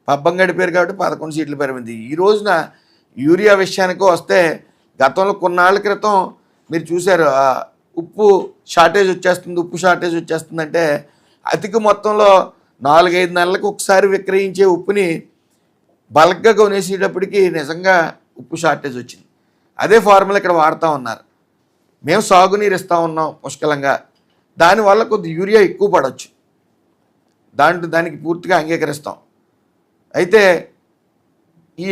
పబ్బం గడిపారు కాబట్టి 11 సీట్లు పరిమితి. ఈ రోజున యూరియా విషయానికి వస్తే గతంలో కొన్నాళ్ళ క్రితం మీరు చూశారు, ఉప్పు షార్టేజ్ వచ్చేస్తుందంటే అధిక మొత్తంలో 4-5 నెలలకు ఒకసారి విక్రయించే ఉప్పుని బల్క్గా కొనేసేటప్పటికి నిజంగా ఉప్పు షార్టేజ్ వచ్చింది. అదే ఫార్ములా ఇక్కడ వాడుతూ ఉన్నారు. మేము సాగునీరు ఇస్తూ ఉన్నాం పుష్కలంగా, దానివల్ల కొద్ది యూరియా ఎక్కువ పడవచ్చు, దానికి పూర్తిగా అంగీకరిస్తాం. అయితే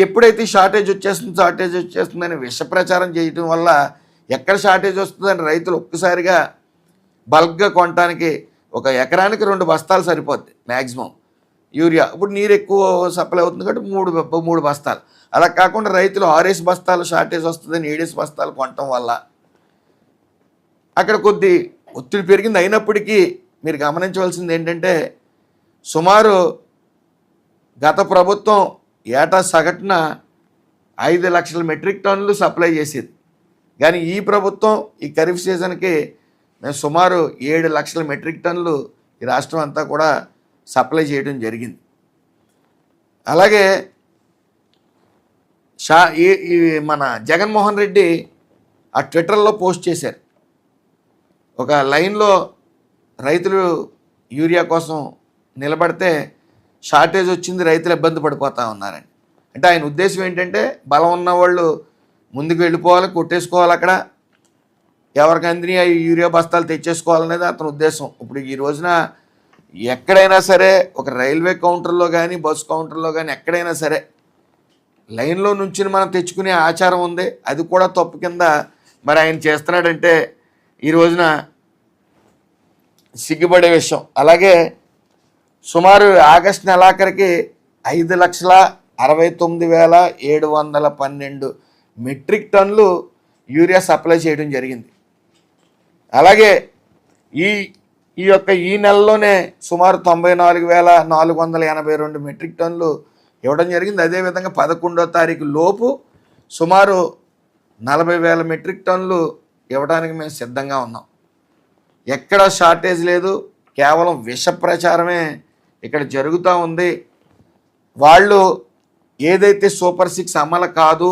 ఎప్పుడైతే షార్టేజ్ వచ్చేస్తుందని విష ప్రచారం చేయటం వల్ల ఎక్కడ షార్టేజ్ వస్తుందని రైతులు ఒక్కసారిగా బల్క్గా కొనడానికి ఒక ఎకరానికి 2 బస్తాలు సరిపోద్ది మ్యాక్సిమం యూరియా. ఇప్పుడు నీరు ఎక్కువ సప్లై అవుతుంది కాబట్టి 3 బస్తాలు. అలా కాకుండా రైతులు 6 బస్తాలు షార్టేజ్ వస్తుందని 7 బస్తాలు కొనటం వల్ల అక్కడ కొద్ది ఒత్తిడి పెరిగింది. అయినప్పటికీ మీరు గమనించవలసింది ఏంటంటే, సుమారు గత ప్రభుత్వం ఏటా సగటున 5 లక్షల మెట్రిక్ టన్నులు సప్లై చేసేది. కానీ ఈ ప్రభుత్వం ఈ ఖరీఫ్ సీజన్కి మేము సుమారు 7 లక్షల మెట్రిక్ టన్నులు ఈ రాష్ట్రం అంతా కూడా సప్లై చేయడం జరిగింది. అలాగే మన జగన్మోహన్ రెడ్డి ఆ ట్విట్టర్లో పోస్ట్ చేశారు, ఒక లైన్లో రైతులు యూరియా కోసం నిలబడితే షార్టేజ్ వచ్చింది, రైతులు ఇబ్బంది పడిపోతూ ఉన్నారని. అంటే ఆయన ఉద్దేశం ఏంటంటే, బలం ఉన్నవాళ్ళు ముందుకు వెళ్ళిపోవాలి, కొట్టేసుకోవాలి, అక్కడ ఎవరికి అందిని యూరియా బస్తాలు తెచ్చేసుకోవాలనేది అతని ఉద్దేశం. ఇప్పుడు ఈ రోజున ఎక్కడైనా సరే, ఒక రైల్వే కౌంటర్లో కానీ బస్సు కౌంటర్లో కానీ ఎక్కడైనా సరే లైన్లో నుంచి మనం తెచ్చుకునే ఆచారం ఉంది. అది కూడా తప్పు కింద మరి ఆయన చేస్తున్నాడంటే ఈ రోజున సిగ్గుపడే విషయం. అలాగే సుమారు ఆగస్టు నెలాఖరికి 5,69,712 మెట్రిక్ టన్నులు యూరియా సప్లై చేయడం జరిగింది. అలాగే ఈ నెలలోనే సుమారు 94,482 మెట్రిక్ టన్నులు ఇవ్వడం జరిగింది. అదేవిధంగా 11వ తారీఖు లోపు సుమారు 40,000 మెట్రిక్ టన్నులు ఇవ్వడానికి మేము సిద్ధంగా ఉన్నాం. ఎక్కడ షార్టేజ్ లేదు, కేవలం విష ప్రచారమే ఇక్కడ జరుగుతూ ఉంది. వాళ్ళు ఏదైతే సూపర్ 6 అమలు కాదు,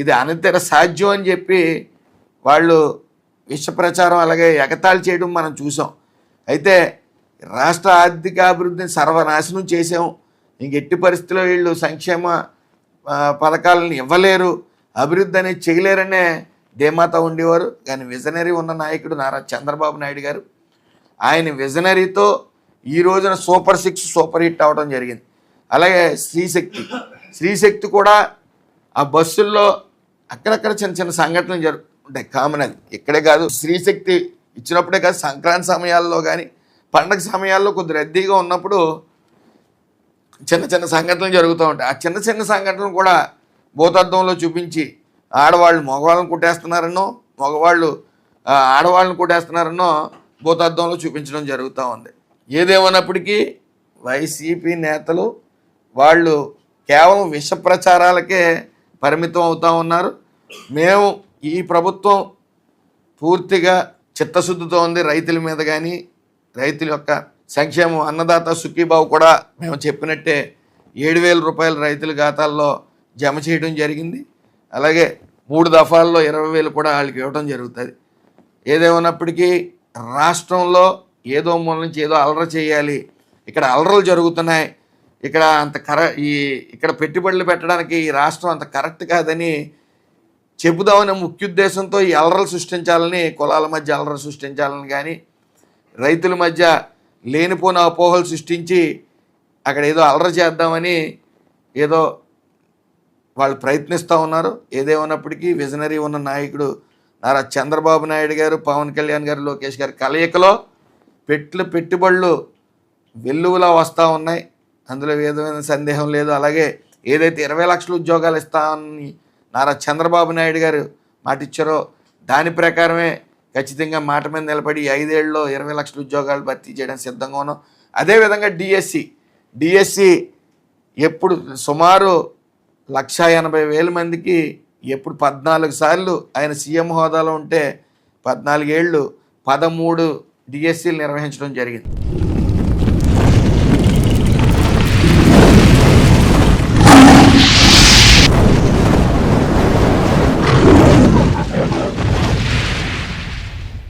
ఇది అనితర సాధ్యం అని చెప్పి వాళ్ళు విష ప్రచారం అలాగే ఎగతాళి చేయడం మనం చూసాం. అయితే రాష్ట్ర ఆర్థికాభివృద్ధిని సర్వనాశనం చేసాం, ఎట్టి పరిస్థితుల్లో వీళ్ళు సంక్షేమ పథకాలను ఇవ్వలేరు, అభివృద్ధి అనేది చేయలేరనే ధీమాతో ఉండేవారు. కానీ విజనరీ ఉన్న నాయకుడు నారా చంద్రబాబు నాయుడు గారు, ఆయన విజనరీతో ఈ రోజున సూపర్ 6 సూపర్ హిట్ అవ్వడం జరిగింది. అలాగే శ్రీశక్తి కూడా ఆ బస్సుల్లో అక్కడక్కడ చిన్న చిన్న సంఘటనలు జరుగుతుంటాయి, కామన్. అది ఇక్కడే కాదు, శ్రీశక్తి ఇచ్చినప్పుడే కాదు, సంక్రాంతి సమయాల్లో కానీ పండగ సమయాల్లో కొద్ది రద్దీగా ఉన్నప్పుడు చిన్న చిన్న సంఘటనలు జరుగుతూ ఉంటాయి. ఆ చిన్న చిన్న సంఘటనలు కూడా భూతద్దంలో చూపించి ఆడవాళ్ళు మగవాళ్ళని కుట్టేస్తున్నారనో, మగవాళ్ళు ఆడవాళ్ళని కుట్టేస్తున్నారనో భూతద్దంలో చూపించడం జరుగుతూ ఉంది. ఏదేమన్నప్పటికీ వైసీపీ నేతలు వాళ్ళు కేవలం విష ప్రచారాలకే పరిమితం అవుతూ ఉన్నారు. మేము ఈ ప్రభుత్వం పూర్తిగా చిత్తశుద్ధితో ఉంది రైతుల మీద, కానీ రైతుల యొక్క సంక్షేమం, అన్నదాత సుఖీబాబు కూడా మేము చెప్పినట్టే 7,000 రూపాయలు రైతుల ఖాతాల్లో జమ చేయడం జరిగింది. అలాగే 3 దఫాల్లో 20,000 కూడా వాళ్ళకి ఇవ్వడం జరుగుతుంది. ఏదేమన్నప్పటికీ రాష్ట్రంలో ఏదో మూల నుంచి ఏదో అలర చేయాలి, ఇక్కడ అలరలు జరుగుతున్నాయి, ఇక్కడ ఇక్కడ పెట్టుబడులు పెట్టడానికి ఈ రాష్ట్రం అంత కరెక్ట్ కాదని చెబుదామనే ముఖ్యోద్దేశంతో ఈ అలరలు సృష్టించాలని, కులాల మధ్య అలరలు సృష్టించాలని, కానీ రైతుల మధ్య లేనిపోయిన అపోహలు సృష్టించి అక్కడ ఏదో అలర చేద్దామని ఏదో వాళ్ళు ప్రయత్నిస్తూ ఉన్నారు. ఏదేమన్నప్పటికీ విజనరీ ఉన్న నాయకుడు నారా చంద్రబాబు నాయుడు గారు, పవన్ కళ్యాణ్ గారు, లోకేష్ గారి కలయికలో పెట్టుబడులు వెల్లువలా వస్తూ ఉన్నాయి, అందులో ఏదైనా సందేహం లేదు. అలాగే ఏదైతే 20 లక్షల ఉద్యోగాలు ఇస్తామని నారా చంద్రబాబు నాయుడు గారు మాట ఇచ్చారో దాని ప్రకారమే ఖచ్చితంగా మాట మీద నిలబడి 5 ఏళ్లలో 20 లక్షల ఉద్యోగాలు భర్తీ చేయడానికి సిద్ధంగా ఉన్నాం. అదేవిధంగా డిఎస్సి ఎప్పుడు సుమారు 1,80,000 మందికి ఎప్పుడు 14 సార్లు ఆయన సీఎం హోదాలో ఉంటే 14 ఏళ్ళు 13 డిఎస్సీలు నిర్వహించడం జరిగింది.